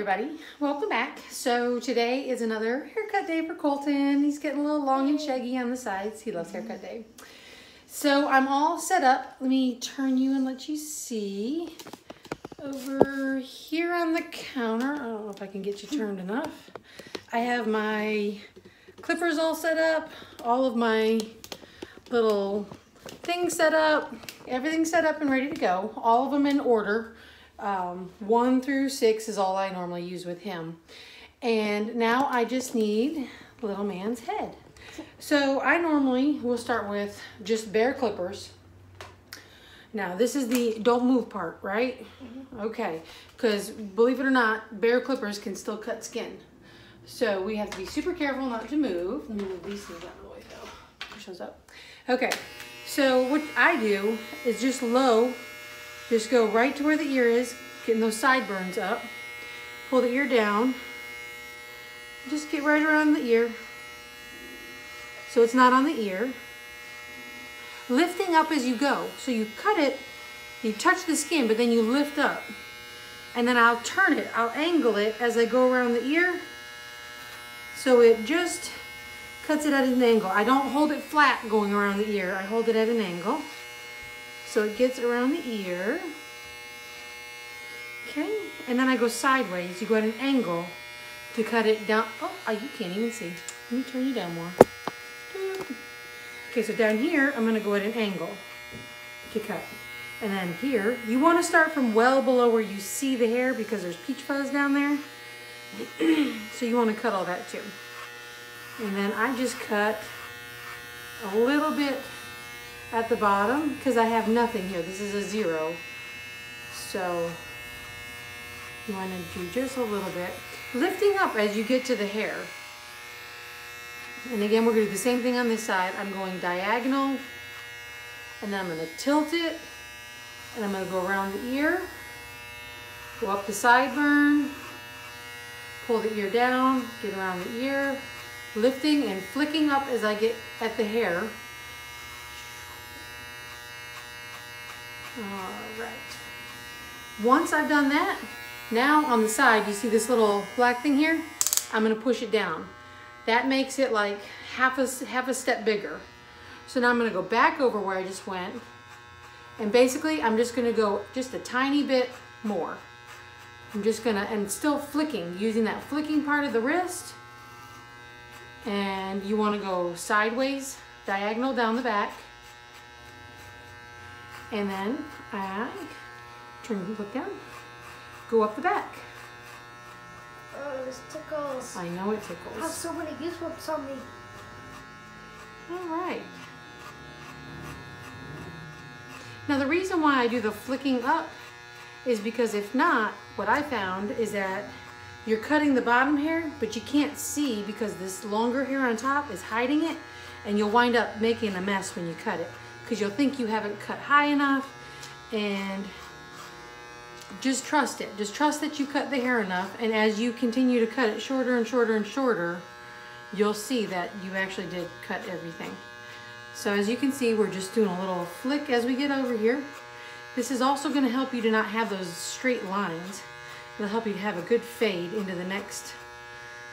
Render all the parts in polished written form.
everybody, welcome back. So today is another haircut day for Colton. He's getting a little long and shaggy on the sides. He loves haircut day. So I'm all set up. Let me turn you and let you see. Over here on the counter, I don't know if I can get you turned enough. I have my clippers all set up, all of my little things set up, everything set up and ready to go. All of them in order. 1 through 6 is all I normally use with him. And now I just need little man's head. So I normally will start with just bare clippers. Now this is the don't move part, right? Mm-hmm. Okay, because believe it or not, bare clippers can still cut skin. So we have to be super careful not to move. Let me move these things out of the way though. Shows up. Okay, so what I do is just go right to where the ear is, getting those sideburns up. Pull the ear down. Just get right around the ear so it's not on the ear. Lifting up as you go. So you cut it, you touch the skin, but then you lift up. And then I'll turn it, I'll angle it as I go around the ear. So it just cuts it at an angle. I don't hold it flat going around the ear. I hold it at an angle. So it gets around the ear. Okay, and then I go sideways. You go at an angle to cut it down. Oh, you can't even see. Let me turn you down more. Okay, so down here, I'm gonna go at an angle to cut. And then here, you wanna start from well below where you see the hair because there's peach fuzz down there. So you wanna cut all that too. And then I just cut a little bit at the bottom because I have nothing here. This is a 0. So you want to do just a little bit. Lifting up as you get to the hair. And again, we're going to do the same thing on this side. I'm going diagonal and then I'm going to tilt it and I'm going to go around the ear, go up the sideburn, pull the ear down, get around the ear, lifting and flicking up as I get at the hair. All right. Once I've done that, now on the side, you see this little black thing here? I'm gonna push it down. That makes it like half a step bigger. So now I'm gonna go back over where I just went. And basically, I'm just gonna go just a tiny bit more. I'm just gonna, and still flicking, using that flicking part of the wrist. And you wanna go sideways, diagonal down the back. And then I turn, look down, go up the back. Oh, this tickles. I know it tickles. I have so many goosebumps on me. All right. Now the reason why I do the flicking up is because if not, what I found is that you're cutting the bottom hair, but you can't see because this longer hair on top is hiding it, and you'll wind up making a mess when you cut it. Because you'll think you haven't cut high enough, and just trust it. Just trust that you cut the hair enough, and as you continue to cut it shorter and shorter and shorter, you'll see that you actually did cut everything. So as you can see, we're just doing a little flick as we get over here. This is also going to help you to not have those straight lines. It'll help you to have a good fade into the next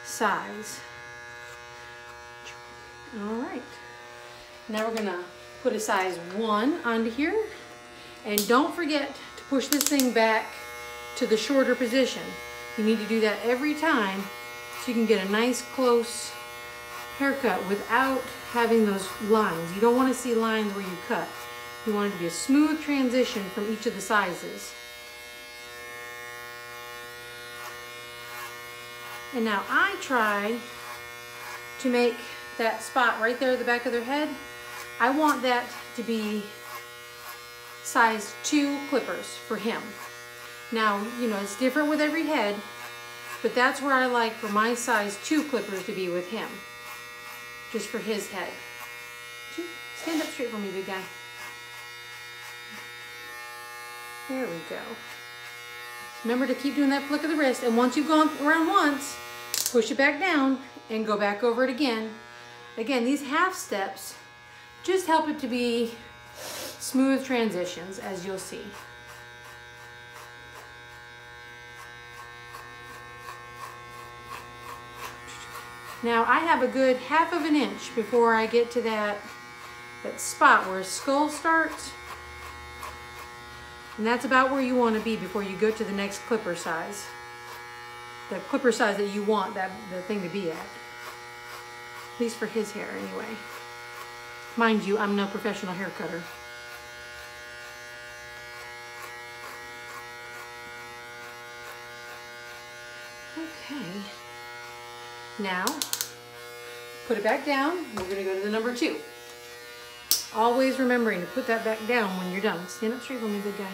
size. All right. Now we're going to put a size 1 onto here, and don't forget to push this thing back to the shorter position. You need to do that every time so you can get a nice close haircut without having those lines. You don't want to see lines where you cut. You want it to be a smooth transition from each of the sizes. And now I try to make that spot right there at the back of their head, I want that to be size 2 clippers for him. Now, you know, it's different with every head, but that's where I like for my size 2 clippers to be with him. Just for his head. Stand up straight for me, big guy. There we go. Remember to keep doing that flick of the wrist, and once you've gone around once, push it back down and go back over it again. Again, these half steps just help it to be smooth transitions, as you'll see. Now I have a good 1/2 inch before I get to that spot where his skull starts. And that's about where you want to be before you go to the next clipper size. The clipper size that you want the thing to be at. At least for his hair anyway. Mind you, I'm no professional hair cutter. Okay. Now, put it back down. We're going to go to the number 2. Always remembering to put that back down when you're done. Stand up straight for me, big guy.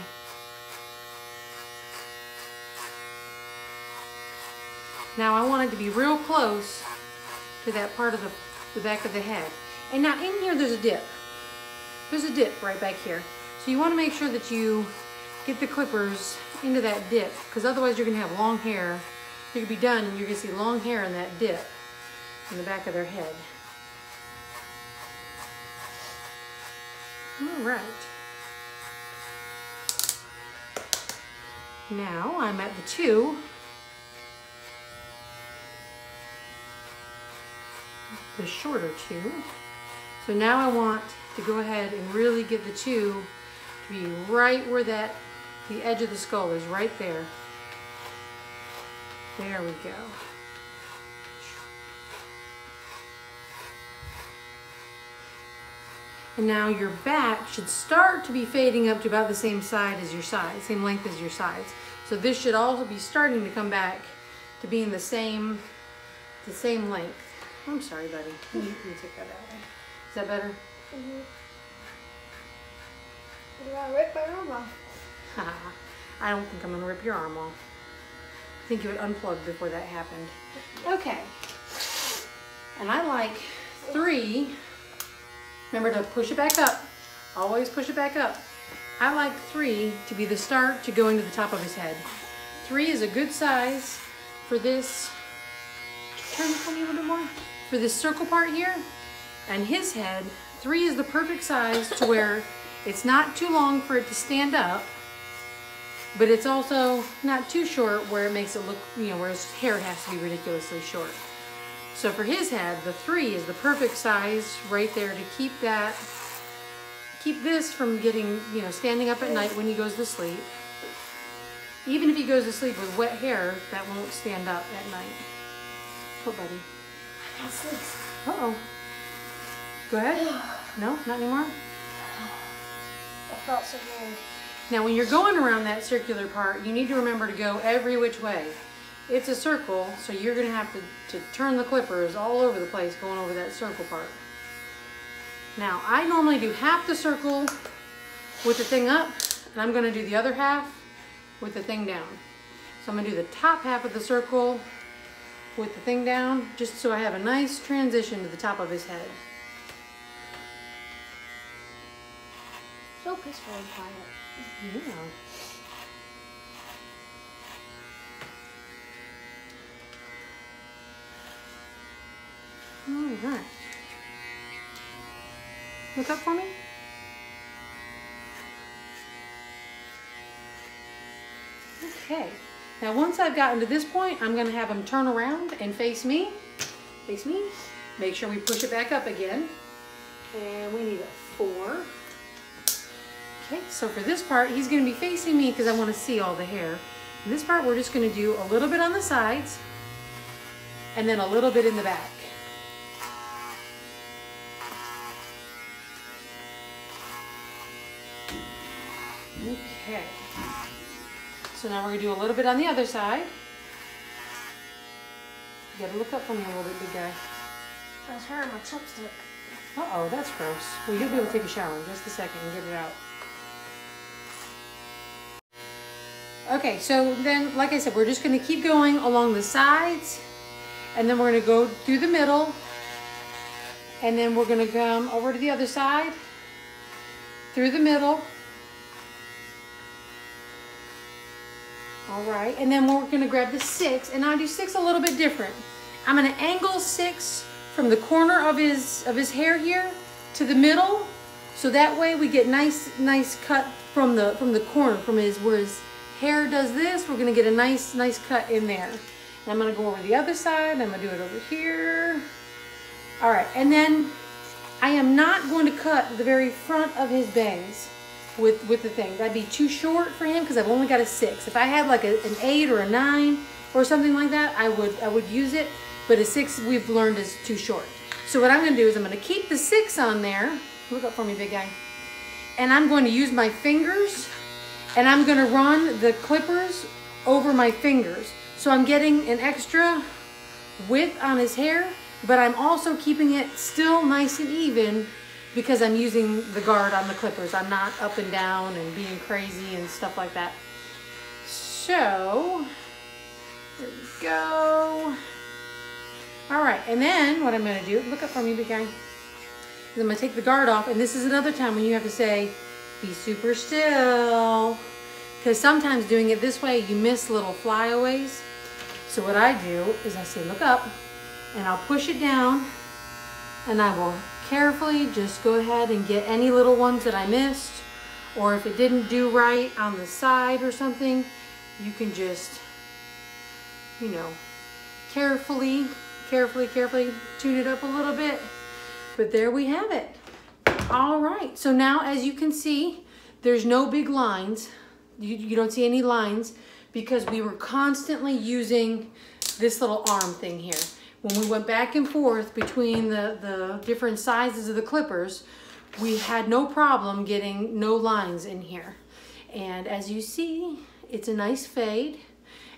Now I want it to be real close to that part of the back of the head. And now in here there's a dip. There's a dip right back here. So you want to make sure that you get the clippers into that dip, because otherwise you're going to have long hair. You could be done and you're going to see long hair in that dip in the back of their head. All right. Now I'm at the 2. The shorter 2. So now I want to go ahead and really get the 2 to be right where the edge of the skull is, right there. There we go. And now your back should start to be fading up to about the same side as your sides, same length as your sides. So this should also be starting to come back to being the same length. I'm sorry, buddy. You take that out. Is that better? Mm-hmm. You're gonna rip my arm off. I don't think I'm gonna rip your arm off. I think you would unplug before that happened. Okay. And I like 3. Remember to push it back up. Always push it back up. I like 3 to be the start to going to the top of his head. 3 is a good size for this. Turn this one a little bit more. For this circle part here and his head. 3 is the perfect size to where it's not too long for it to stand up, but it's also not too short where it makes it look, where his hair has to be ridiculously short. So for his head, the 3 is the perfect size right there to keep this from getting, standing up at night when he goes to sleep. Even if he goes to sleep with wet hair, that won't stand up at night. What, buddy? Uh-oh. Go ahead. No, not anymore? I felt so weird. Now when you're going around that circular part, you need to remember to go every which way. It's a circle, so you're going to have to turn the clippers all over the place going over that circle part. Now I normally do half the circle with the thing up, and I'm going to do the other half with the thing down. So I'm going to do the top half of the circle with the thing down, just so I have a nice transition to the top of his head. So peaceful and quiet. Yeah. All right. Look up for me. Okay. Now once I've gotten to this point, I'm going to have him turn around and face me. Face me. Make sure we push it back up again. And we need a 4. Okay, so for this part, he's going to be facing me because I want to see all the hair. In this part, we're just going to do a little bit on the sides and then a little bit in the back. Okay. So now we're going to do a little bit on the other side. You got to look up for me a little bit, big guy. I was hurting my chopstick. Uh-oh, that's gross. Well, you'll be able to take a shower in just a second and get it out. Okay, so then, like I said, we're just going to keep going along the sides, and then we're going to go through the middle, and then we're going to come over to the other side, through the middle. All right, and then we're going to grab the 6, and I do 6 a little bit different. I'm going to angle 6 from the corner of his hair here to the middle, so that way we get nice cut from the corner, from where his hair does this. We're going to get a nice cut in there. I'm gonna go over the other side. I'm gonna do it over here. All right, and then I am not going to cut the very front of his bangs with the thing. That'd be too short for him because I've only got a 6. If I had like an 8 or a 9 or something like that, I would use it. But a 6 we've learned is too short. So what I'm gonna do is I'm gonna keep the 6 on there. Look up for me, big guy. And I'm going to use my fingers and I'm gonna run the clippers over my fingers. So I'm getting an extra width on his hair, but I'm also keeping it still nice and even because I'm using the guard on the clippers. I'm not up and down and being crazy and stuff like that. So, there we go. All right, and then what I'm gonna do, look up for me, big guy, is I'm gonna take the guard off, and this is another time when you have to say, be super still, because sometimes doing it this way, you miss little flyaways. So what I do is I say, look up, and I'll push it down, and I will carefully just go ahead and get any little ones that I missed, or if it didn't do right on the side or something, you can just, you know, carefully tune it up a little bit. But there we have it. All right, so now as you can see, there's no big lines. You don't see any lines because we were constantly using this little arm thing here. When we went back and forth between the different sizes of the clippers, we had no problem getting no lines in here. And as you see, it's a nice fade.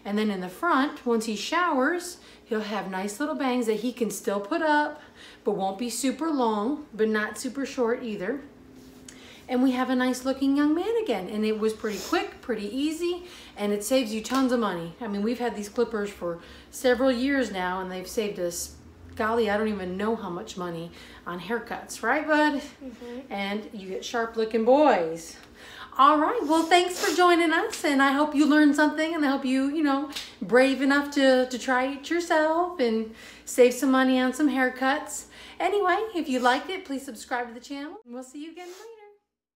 And then in the front, once he showers, he'll have nice little bangs that he can still put up, but won't be super long, but not super short either. And we have a nice looking young man again. And it was pretty quick, pretty easy, and it saves you tons of money. I mean, we've had these clippers for several years now, and they've saved us, golly, I don't even know how much money on haircuts, right, bud? Mm-hmm. And you get sharp looking boys. All right, well, thanks for joining us, and I hope you learned something, and I hope you know, brave enough to try it yourself and save some money on some haircuts. Anyway, if you liked it, please subscribe to the channel, and we'll see you again later.